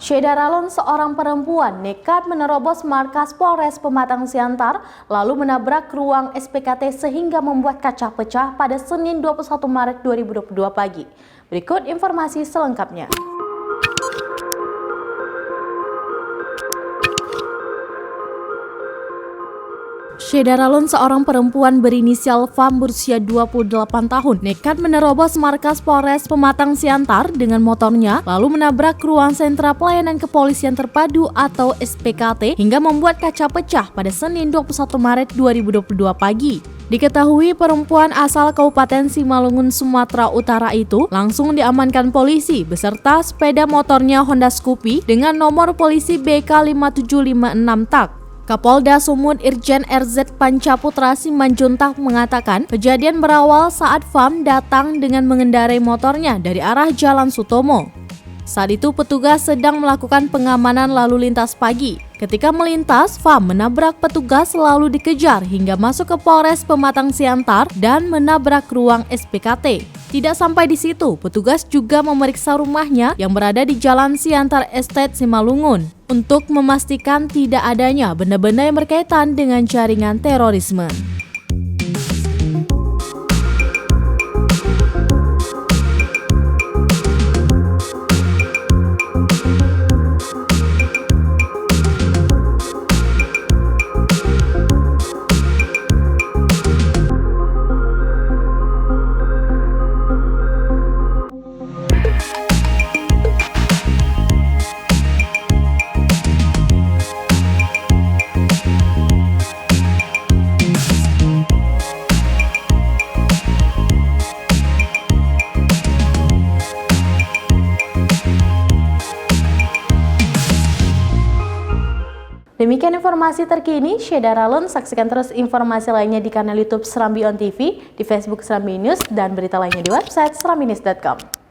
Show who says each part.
Speaker 1: Syeda Ralon, seorang perempuan, nekat menerobos markas Polres Pematang Siantar lalu menabrak ruang SPKT sehingga membuat kaca pecah pada Senin 21 Maret 2022 pagi. Berikut informasi selengkapnya. Syeda Ralon, seorang perempuan berinisial FAM berusia 28 tahun, nekat menerobos markas Polres Pematang Siantar dengan motornya lalu menabrak ruang sentra pelayanan kepolisian terpadu atau SPKT hingga membuat kaca pecah pada Senin 21 Maret 2022 pagi. Diketahui perempuan asal Kabupaten Simalungun, Sumatera Utara itu langsung diamankan polisi beserta sepeda motornya Honda Scoopy dengan nomor polisi BK 5756 TAK. Kapolda Sumut Irjen RZ Pancaputra Simanjuntak mengatakan kejadian berawal saat FAM datang dengan mengendarai motornya dari arah Jalan Sutomo. Saat itu petugas sedang melakukan pengamanan lalu lintas pagi. Ketika melintas, FAM menabrak petugas lalu dikejar hingga masuk ke Polres Pematang Siantar dan menabrak ruang SPKT. Tidak sampai di situ, petugas juga memeriksa rumahnya yang berada di Jalan Siantar Estate Simalungun untuk memastikan tidak adanya benda-benda yang berkaitan dengan jaringan terorisme. Demikian informasi terkini, Syeda Ralon. Saksikan terus informasi lainnya di kanal YouTube Serambi On TV, di Facebook Serambi News, dan berita lainnya di website serambinews.com.